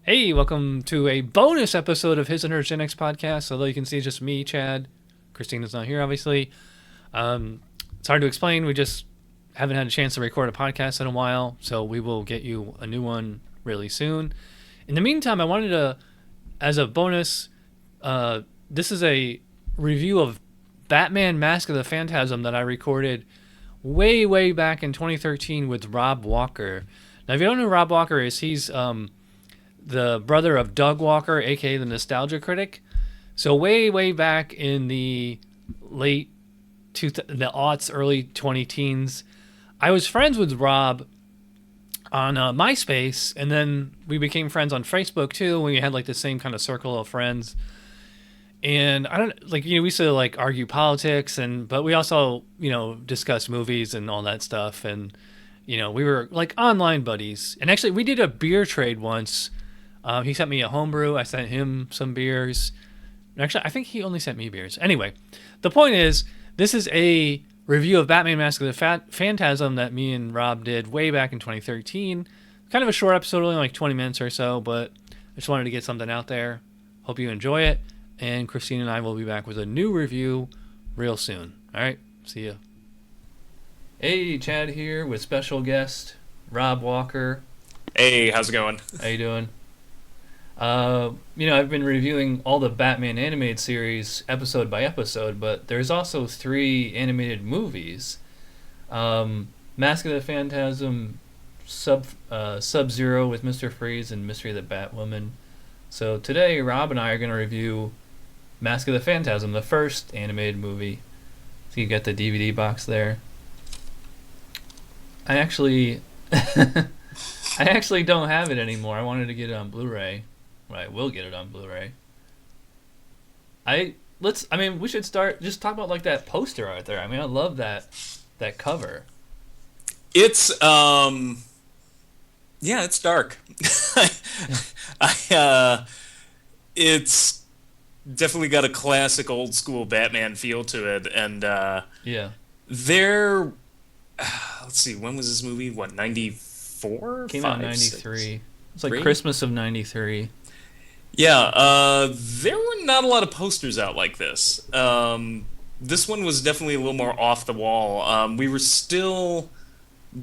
Hey, welcome to a bonus episode of His and Her Gen X podcast. Although you can see it's just me, Chad. Christina's not here, obviously. It's hard to explain. We just haven't had a chance to record a podcast in a while, so we will get you a new one really soon. In the meantime, I wanted to, as a bonus, this is a review of Batman Mask of the Phantasm that I recorded way, way back in 2013 with Rob Walker. Now, if you don't know who Rob Walker is, he's the brother of Doug Walker, aka the Nostalgia Critic. So way, way back in the the aughts, early 20 teens, I was friends with Rob on MySpace, and then we became friends on Facebook too. We had like the same kind of circle of friends, and I don't like we used to like argue politics, but we also discuss movies and all that stuff, and we were like online buddies. And actually, we did a beer trade once. He sent me a homebrew. I sent him some beers. Actually, I think he only sent me beers. Anyway, the point is, this is a review of Batman Mask of the Phantasm that me and Rob did way back in 2013. Kind of a short episode, only like 20 minutes or so, but I just wanted to get something out there. Hope you enjoy it. And Christine and I will be back with a new review real soon. All right, see ya. Hey, Chad here with special guest Rob Walker. Hey, how's it going? How you doing? I've been reviewing all the Batman animated series episode by episode, but there's also 3 animated movies. Mask of the Phantasm, Sub-Zero with Mr. Freeze, and Mystery of the Batwoman. So today, Rob and I are going to review Mask of the Phantasm, the first animated movie. So you got the DVD box there. I actually don't have it anymore. I wanted to get it on Blu-ray. I will get it on Blu-ray. We should just talk about like that poster art there. I mean, I love that cover. It's it's dark. It's definitely got a classic old school Batman feel to it, and yeah. Let's see, when was this movie? What, 94? Came out in 93. It's like Christmas of 93. Yeah, there were not a lot of posters out like this. This one was definitely a little more off the wall. We were still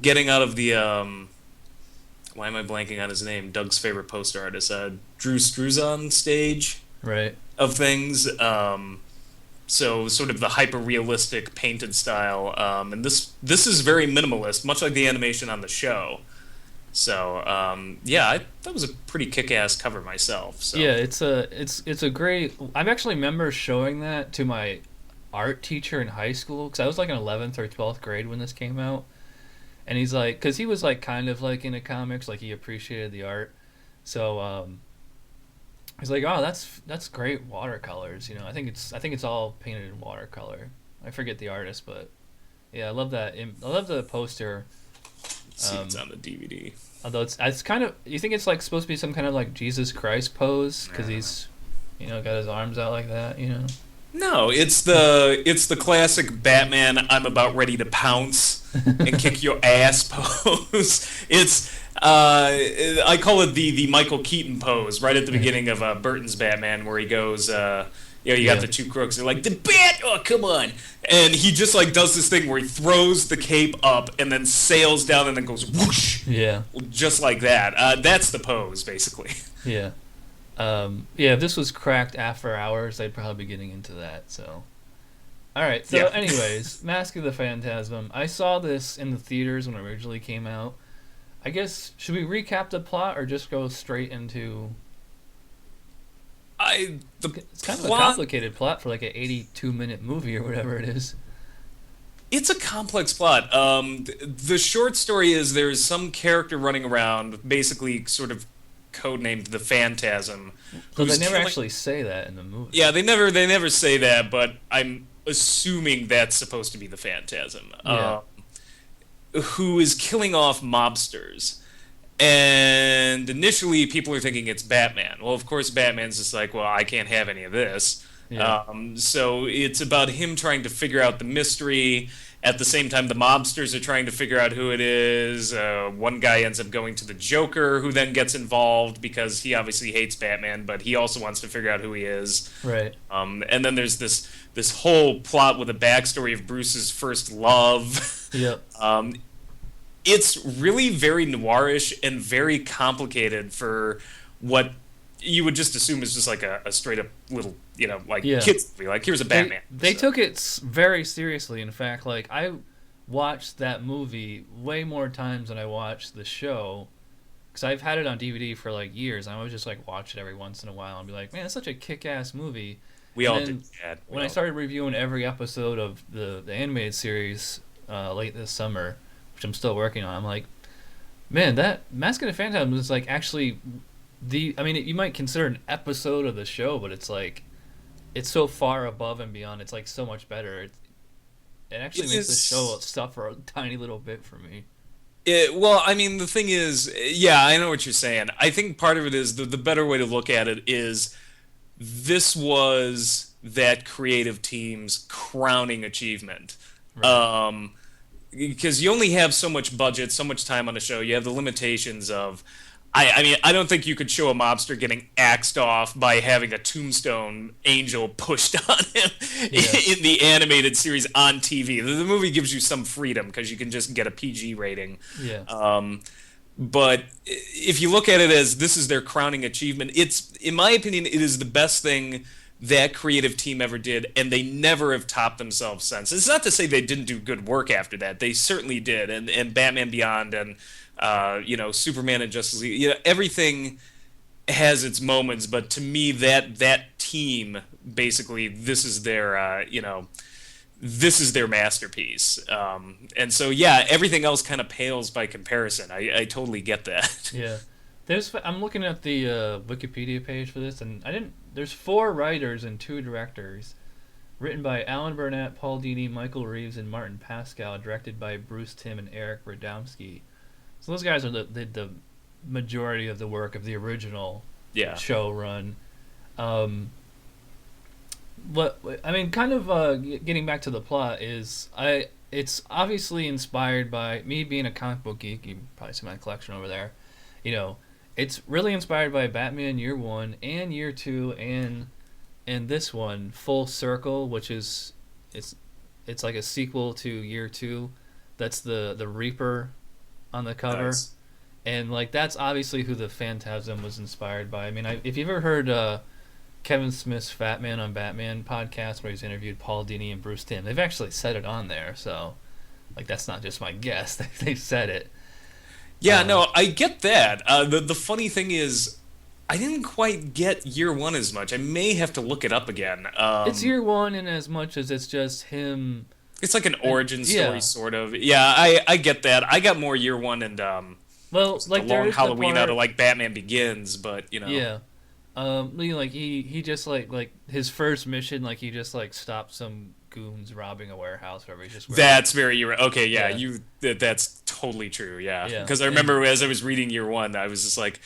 getting out of the, why am I blanking on his name? Doug's favorite poster artist, Drew Struzan stage. Right. Of things. So sort of the hyper-realistic painted style. And this is very minimalist, much like the animation on the show. So I that was a pretty kick-ass cover myself. So. Yeah, it's a great. I actually remember showing that to my art teacher in high school because I was like in 11th or 12th grade when this came out, and he's like, because he was like kind of like into comics, like he appreciated the art, so he's like, oh, that's great watercolors. I think it's all painted in watercolor. I forget the artist, but yeah, I love that. I love the poster. See, it's on the DVD. Although it's kind of, you think it's like supposed to be some kind of like Jesus Christ pose because he's, got his arms out like that, No, it's the classic Batman, I'm about ready to pounce and kick your ass pose. It's I call it the Michael Keaton pose right at the beginning of Burton's Batman, where he goes, you got the two crooks. They're like, the bat! Oh, come on! And he just like does this thing where he throws the cape up and then sails down and then goes whoosh. Yeah. Just like that. That's the pose, basically. Yeah. If this was cracked after hours, they'd probably be getting into that. So, all right. So, anyways, Mask of the Phantasm. I saw this in the theaters when it originally came out. I guess, should we recap the plot or just go straight into? It's kind of a complicated plot for like an 82-minute movie or whatever it is. It's a complex plot. The short story is there's some character running around, basically sort of codenamed the Phantasm. So they never actually say that in the movie. Yeah, they never say that, but I'm assuming that's supposed to be the Phantasm. Yeah. Who is killing off mobsters. And initially, people are thinking it's Batman. Well, of course, Batman's just like, well, I can't have any of this. Yeah. So it's about him trying to figure out the mystery At the same time, the mobsters are trying to figure out who it is. One guy ends up going to the Joker, who then gets involved because he obviously hates Batman, but he also wants to figure out who he is. Right. And then there's this whole plot with a backstory of Bruce's first love. Yep. It's really very noirish and very complicated for what you would just assume is just like a straight up little, kids movie. Like, here's a Batman. They took it very seriously. In fact, like, I watched that movie way more times than I watched the show, because I've had it on DVD for like years. And I would just like watch it every once in a while and be like, man, it's such a kick-ass movie. We all did. When I started reviewing every episode of the animated series late this summer, which I'm still working on, I'm like, man, that Mask of the Phantasm is like actually you might consider an episode of the show, but it's like, it's so far above and beyond. It's like so much better. It actually makes the show suffer a tiny little bit for me. Well, I mean, the thing is, yeah, I know what you're saying. I think part of it is the better way to look at it is this was that creative team's crowning achievement. Right. Because you only have so much budget, so much time on the show. You have the limitations of, I mean, I don't think you could show a mobster getting axed off by having a tombstone angel pushed on him in the animated series on TV. The movie gives you some freedom because you can just get a PG rating. Yeah. But if you look at it as this is their crowning achievement, it's, in my opinion, it is the best thing that creative team ever did, and they never have topped themselves since. It's not to say they didn't do good work after that. They certainly did, and Batman Beyond and Superman and Justice League, everything has its moments, but to me that team, basically, this is their masterpiece. And so everything else kind of pales by comparison. I totally get that. Yeah. I'm looking at the Wikipedia page for this, and there's 4 writers and 2 directors. Written by Alan Burnett, Paul Dini, Michael Reeves, and Martin Pascal. Directed by Bruce Timm and Eric Radomski. So those guys are the majority of the work of the original show run. What I mean, kind of getting back to the plot is it's obviously inspired by me being a comic book geek. You can probably see my collection over there. It's really inspired by Batman Year 1 and Year 2 and this one, Full Circle, which is it's like a sequel to Year 2. That's the Reaper on the cover. Nice. And like that's obviously who the Phantasm was inspired by. I mean, if you've ever heard Kevin Smith's Fat Man on Batman podcast, where he's interviewed Paul Dini and Bruce Timm, they've actually said it on there. So like that's not just my guess. They've said it. Yeah, no, I get that. The funny thing is, I didn't quite get Year 1 as much. I may have to look it up again. It's Year 1 in as much as it's just him. It's like an origin story, sort of. Yeah, I get that. I got more Year 1 and like the long Halloween out of like Batman Begins, but Yeah. Like he just like his first mission, like he just like stopped some goons robbing a warehouse, wherever. That's very okay. Yeah, that's totally true. Yeah, because I remember as I was reading Year 1, I was just like,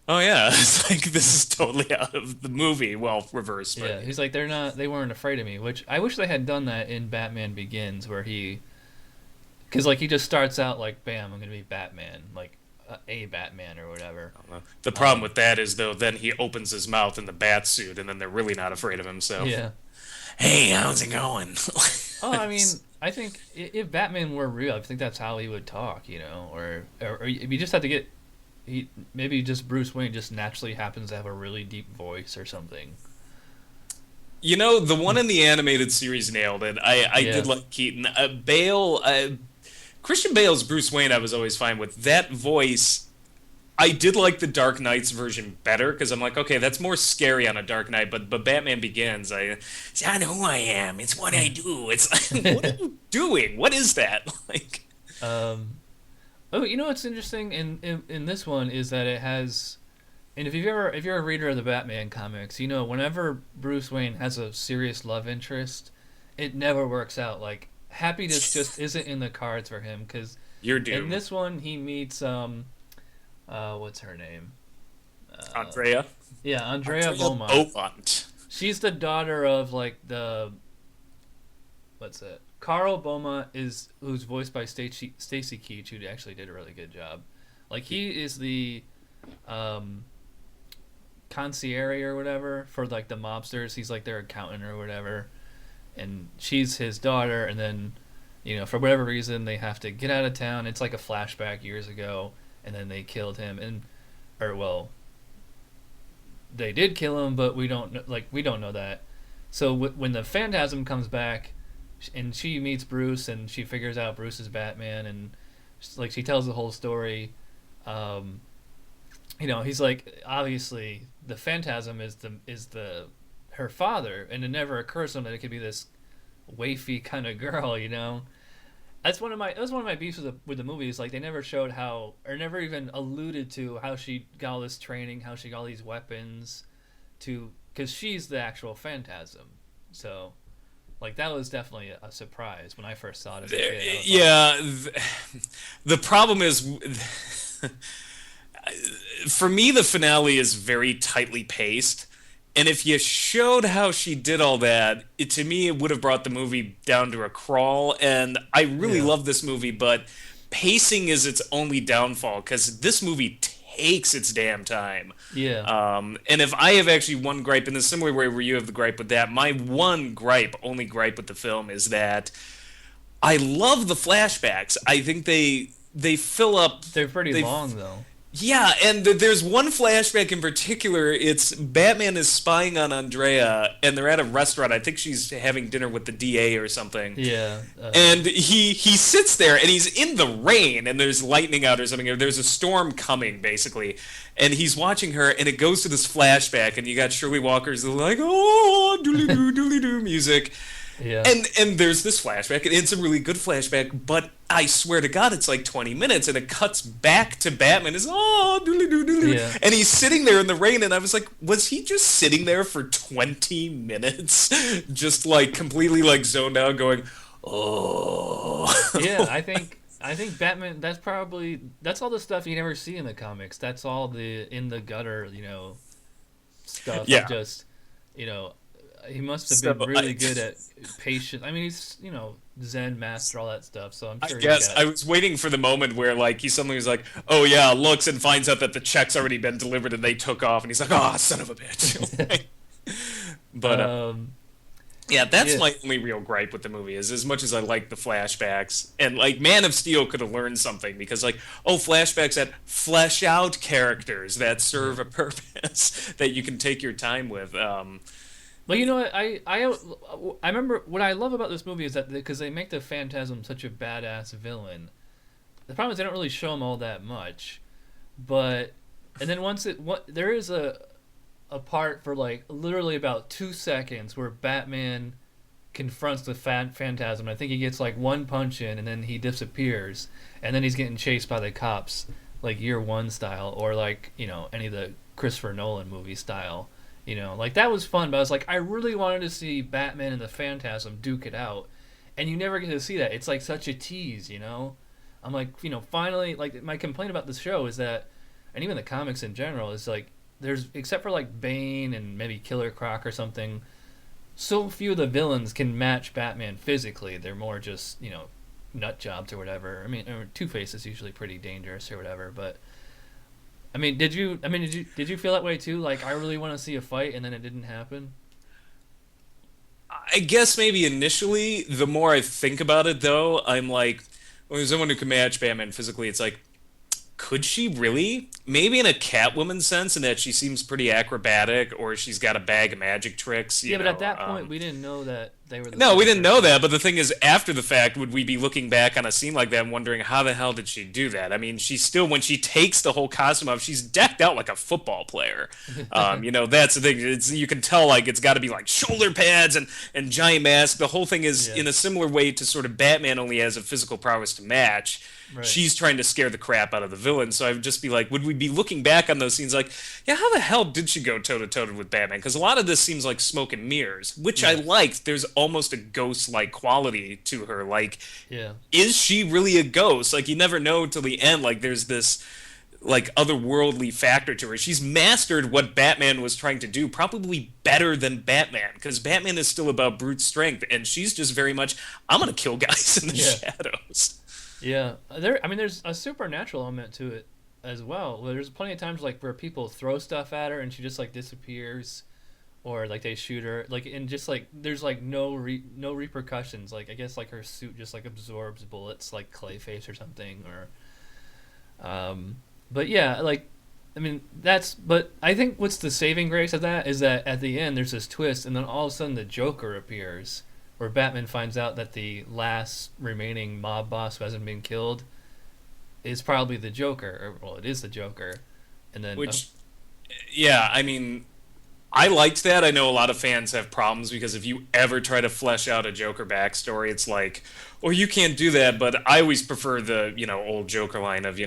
oh yeah, it's like this is totally out of the movie. Well, reversed. But. Yeah, he's like they weren't afraid of me, which I wish they had done that in Batman Begins, where because like he just starts out like, bam, I'm gonna be Batman, like. A Batman or whatever. The problem with that is though, then he opens his mouth in the bat suit, and then they're really not afraid of him. So hey, how's it going? I mean, I think if Batman were real, I think that's how he would talk, or you just have to get maybe just Bruce Wayne just naturally happens to have a really deep voice or something. The one in the animated series nailed it. I did like Keaton. Christian Bale's Bruce Wayne I was always fine with. That voice, I did like the Dark Knight's version better, because I'm like, okay, that's more scary on a Dark Knight, but Batman Begins, it's not who I am, it's what I do. It's like, what are you doing? What is that? Like, what's interesting in this one is that it has, and if you're a reader of the Batman comics, whenever Bruce Wayne has a serious love interest, it never works out. Like, happiness just isn't in the cards for him, because you're doomed. In this one he meets what's her name? Andrea. Yeah, Andrea Beaumont. She's the daughter of like the what's it? Carl Boma who's voiced by Stacy Keach, who actually did a really good job. Like he is the um, concierge or whatever for like the mobsters. He's like their accountant or whatever, and she's his daughter. And then, for whatever reason, they have to get out of town. It's like a flashback years ago, and then they killed him, or well, they did kill him, but we don't know that. So when the Phantasm comes back, and she meets Bruce, and she figures out Bruce is Batman, and like she tells the whole story. He's like, obviously the Phantasm is the her father, and it never occurs to him that it could be this wafy kind of girl. That's one of my beefs with the movie, is like they never showed how, or never even alluded to how she got all this training, how she got all these weapons, because she's the actual Phantasm. So, like, that was definitely a surprise when I first saw it as a kid. Yeah, the problem is, for me, the finale is very tightly paced. And if you showed how she did all that, to me, it would have brought the movie down to a crawl. And I really love this movie, but pacing is its only downfall, because this movie takes its damn time. Yeah. And if I have actually one gripe, in a similar way where you have the gripe with that, my only gripe with the film is that I love the flashbacks. I think they fill up... They're pretty long, though. Yeah, and there's one flashback in particular. It's Batman is spying on Andrea, and they're at a restaurant. I think she's having dinner with the DA or something. Yeah. And he sits there, and he's in the rain, and there's lightning out or something. Or there's a storm coming, basically. And he's watching her, and it goes to this flashback, and you got Shirley Walker's like, oh, doodly-doo, doodly-doo music. Yeah. And there's this flashback, and it's a really good flashback, but I swear to God, it's like 20 minutes, and it cuts back to Batman. It's, oh, doodly-doo, doodly-doo. Yeah. And he's sitting there in the rain, and I was like, was he just sitting there for 20 minutes? Just, like, completely, like, zoned out, going, oh. Yeah, I think Batman, that's all the stuff you never see in the comics. That's all the in the gutter, stuff. Yeah. Just, he must have been really good at patience. I mean, he's, Zen master, all that stuff. So I'm sure. I guess I was waiting for the moment where, like, he suddenly was like, "Oh yeah," looks and finds out that the check's already been delivered and they took off, and he's like, "Oh, son of a bitch." But yeah, that's my only real gripe with the movie. Is as much as I like the flashbacks, and like Man of Steel could have learned something, because like, flashbacks that flesh out characters that serve a purpose that you can take your time with. Well, I remember what I love about this movie is that because they make the Phantasm such a badass villain. The problem is they don't really show him all that much, and then there is a part for like literally about 2 seconds where Batman confronts the Phantasm. I think he gets like one punch in, and then he disappears, and then he's getting chased by the cops, like Year One style, or like any of the Christopher Nolan movie style. Like that was fun, but I was like, I really wanted to see Batman and the Phantasm duke it out, and you never get to see that. It's like such a tease, I'm like, finally, like my complaint about the show is that, and even the comics in general, is like there's, except for like Bane and maybe Killer Croc or something, so few of the villains can match Batman physically. They're more just nut jobs or whatever. I mean, Two-Face is usually pretty dangerous or whatever, but. Did you feel that way too? Like, I really want to see a fight, and then it didn't happen? I guess maybe initially. The more I think about it, though, I'm like, when there's someone who can match Batman physically, it's like, could she really? Maybe in a Catwoman sense, in that she seems pretty acrobatic, or she's got a bag of magic tricks. But at that point, we didn't know that they were the No, we didn't know that, but the thing is, after the fact, would we be looking back on a scene like that and wondering, how the hell did she do that? I mean, she's still, when she takes the whole costume off, she's decked out like a football player. That's the thing. You can tell, like, it's got to be, like, shoulder pads and giant mask. The whole thing is in a similar way to sort of Batman only has a physical prowess to match. Right. She's trying to scare the crap out of the villain, so I would just be like, would we be looking back on those scenes like, yeah, how the hell did she go toe-to-toe with Batman? Because a lot of this seems like smoke and mirrors, which I liked. There's almost a ghost-like quality to her. Like, is she really a ghost? Like, you never know till the end. Like, there's this like otherworldly factor to her. She's mastered what Batman was trying to do probably better than Batman, because Batman is still about brute strength, and she's just very much, I'm gonna kill guys in the Yeah. shadows. Yeah. I mean, there's a supernatural element to it as well. There's plenty of times like where people throw stuff at her and she just like disappears, or like they shoot her, like, and just like there's like no repercussions. Like I guess like her suit just like absorbs bullets like Clayface or something, or but yeah, like, I mean, but I think what's the saving grace of that is that at the end there's this twist, and then all of a sudden the Joker appears, where Batman finds out that the last remaining mob boss who hasn't been killed is probably the Joker, or well, it is the Joker, and then Which, yeah, I mean, I liked that. I know a lot of fans have problems because if you ever try to flesh out a Joker backstory, it's like, well, you can't do that. But I always prefer the, old Joker line of,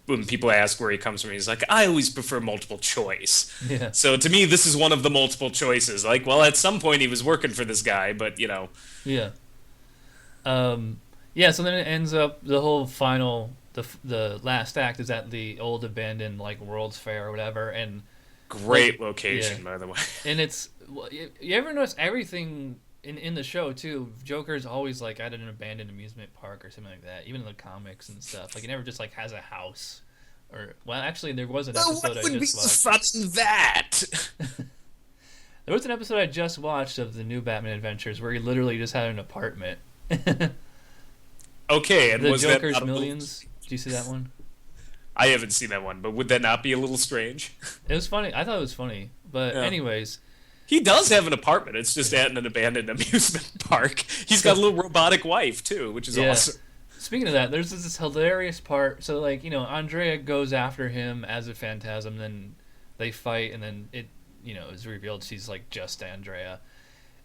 when people ask where he comes from, he's like, I always prefer multiple choice. yeah, So to me, this is one of the multiple choices. Like, well, at some point he was working for this guy, but, yeah, yeah. So then it ends up the whole final, the last act is at the old abandoned like World's Fair or whatever, and great like, location, yeah, by the way. and it's you ever notice everything in the show too? Joker's always like at an abandoned amusement park or something like that. Even in the comics and stuff, like he never just like has a house. Or well, actually, there was an Well, episode what I would be just the watched. fun in that? There was an episode I just watched of the new Batman Adventures where he literally just had an apartment. Okay, and The was that Joker's not a little- Millions. Did you see that one? I haven't seen that one, but would that not be a little strange? It was funny. I thought it was funny. But Yeah. anyways, He does have an apartment. It's just at an abandoned amusement park. He's got a little robotic wife too, which is yeah. awesome. Speaking of that, there's this hilarious part. So like, Andrea goes after him as a phantasm, then they fight, and then it is revealed she's like just Andrea.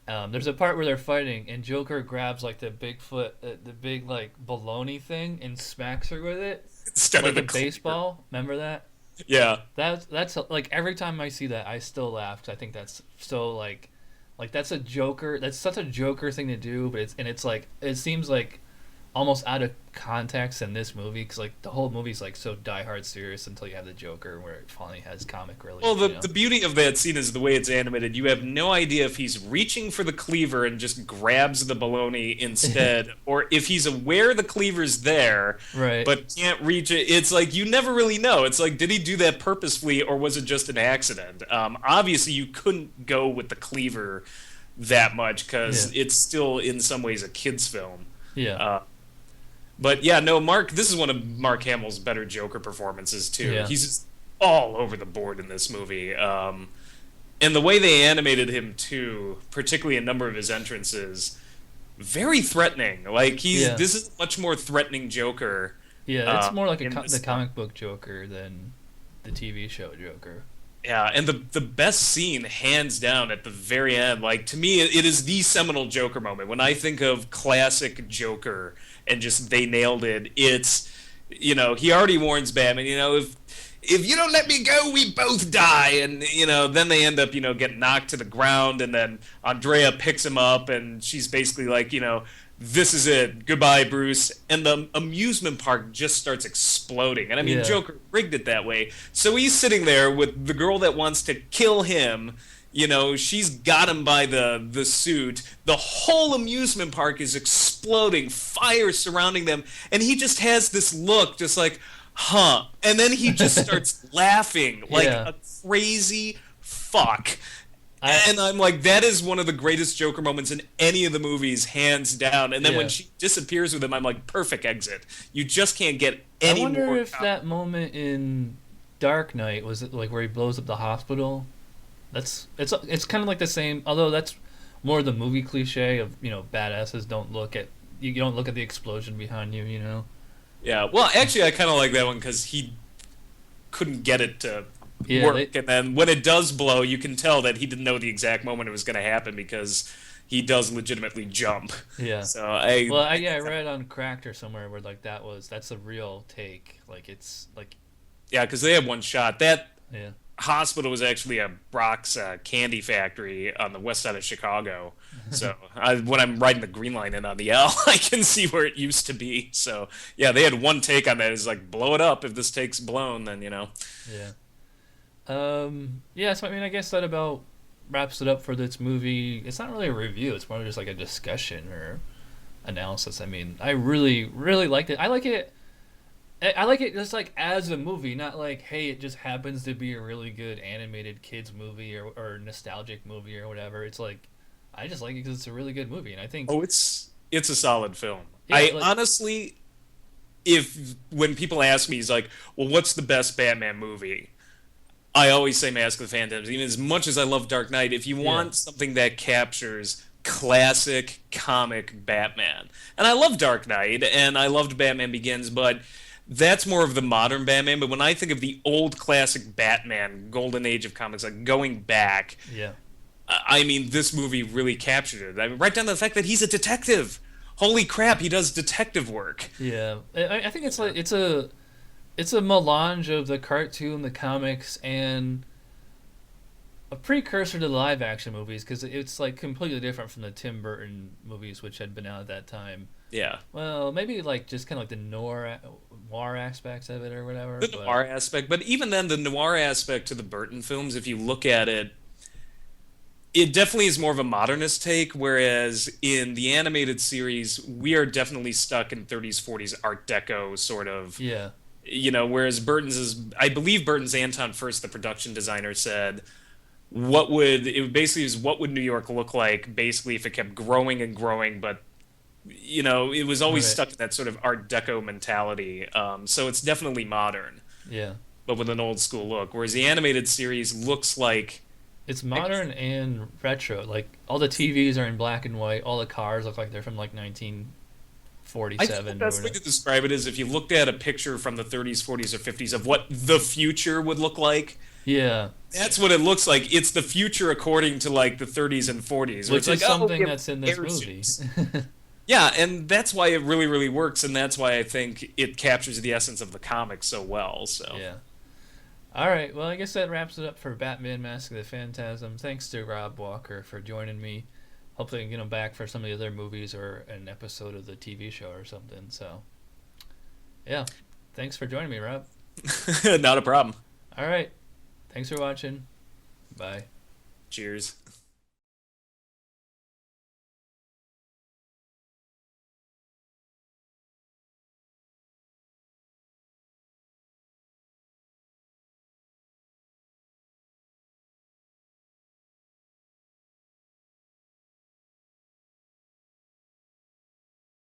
There's a part where they're fighting, and Joker grabs like the the big like baloney thing, and smacks her with it, Instead like of the a baseball. Remember that? Yeah. That's like every time I see that, I still laugh 'cause I think that's so like that's a Joker. That's such a Joker thing to do, but it's like it seems like almost out of context in this movie because like the whole movie's like so diehard serious until you have the Joker where it finally has comic relief. Well, the beauty of that scene is the way it's animated. You have no idea if he's reaching for the cleaver and just grabs the baloney instead, or if he's aware the cleaver's there, Right. but can't reach it. It's like you never really know. It's like, did he do that purposefully, or was it just an accident? Obviously, you couldn't go with the cleaver that much because it's still in some ways a kid's film. Yeah. But yeah, no, Mark. This is one of Mark Hamill's better Joker performances too. Yeah. He's just all over the board in this movie, and the way they animated him too, particularly a number of his entrances, very threatening. Like this is a much more threatening Joker. Yeah, it's more like this the comic book Joker than the TV show Joker. Yeah, and the best scene, hands down, at the very end, like, to me, it is the seminal Joker moment. When I think of classic Joker and just they nailed it, it's, he already warns Batman, if you don't let me go, we both die. And, then they end up, getting knocked to the ground, and then Andrea picks him up, and she's basically like, this is it. Goodbye, Bruce. And the amusement park just starts exploding. And I mean, Joker rigged it that way. So he's sitting there with the girl that wants to kill him. She's got him by the suit. The whole amusement park is exploding, fire surrounding them. And he just has this look, just like, huh. And then he just starts laughing like a crazy fuck. And I'm like, that is one of the greatest Joker moments in any of the movies, hands down. And then when she disappears with him, I'm like, perfect exit. You just can't get any more. I wonder if that moment in Dark Knight was it like where he blows up the hospital. It's kind of like the same, although that's more the movie cliche of badasses don't look at the explosion behind you. Yeah. Well, actually, I kind of like that one because he couldn't get it to work, and then when it does blow, you can tell that he didn't know the exact moment it was going to happen because he does legitimately jump. Yeah. So I read on Cracked or somewhere where like that's a real take. Like it's like because they have one shot that hospital was actually a Brock's candy factory on the west side of Chicago. So when I'm riding the Green Line in on the L, I can see where it used to be. So yeah, they had one take on that. It's like, blow it up. If this take's blown, then Yeah. Yeah, so I mean, I guess that about wraps it up for this movie. It's not really a review, it's more just like a discussion or analysis. I mean, I really, really liked it. I like it just like as a movie, not like, hey, it just happens to be a really good animated kids movie or nostalgic movie or whatever. It's like, I just like it because it's a really good movie, and I think, Oh, it's a solid film. yeah, I like, honestly, if when people ask me, he's like, "Well, what's the best Batman movie?" I always say Mask of the Phantasm. Even as much as I love Dark Knight, if you yeah, want something that captures classic comic Batman, and I love Dark Knight and I loved Batman Begins, but that's more of the modern Batman. But when I think of the old classic Batman, golden age of comics, like going back, yeah, I mean, this movie really captured it. I mean, right down to the fact that he's a detective. Holy crap, he does detective work. yeah. I think it's like it's a melange of the cartoon, the comics, and a precursor to the live action movies because it's like completely different from the Tim Burton movies which had been out at that time. Yeah. Well, maybe like just kind of like the noir aspects of it or whatever. The But noir aspect, but even then, the noir aspect to the Burton films, if you look at it, it definitely is more of a modernist take, whereas in the animated series, we are definitely stuck in 30s, 40s Art Deco sort of, yeah, whereas Burton's is, I believe Burton's Anton First, the production designer, said, what would, it basically is what would New York look like, basically, if it kept growing and growing, but, it was always right, stuck in that sort of Art Deco mentality. So it's definitely modern, yeah. but with an old school look, whereas the animated series looks like, It's modern and retro. Like all the TVs are in black and white. All the cars look like they're from like I think the 1947 or best way whatever. to describe it is if you looked at a picture from the 30s, 40s, or 50s of what the future would look like. Yeah, That's what it looks like. It's the future according to like the 30s and 40s, where which it's is like, oh, we something have that's in this movie. airships. Yeah, and that's why it really, really works, and that's why I think it captures the essence of the comic so well. So, Yeah. All right. Well, I guess that wraps it up for Batman: Mask of the Phantasm. Thanks to Rob Walker for joining me. Hopefully, I can get him back for some of the other movies or an episode of the TV show or something. So, yeah. Thanks for joining me, Rob. not a problem. All right. Thanks for watching. Bye. Cheers.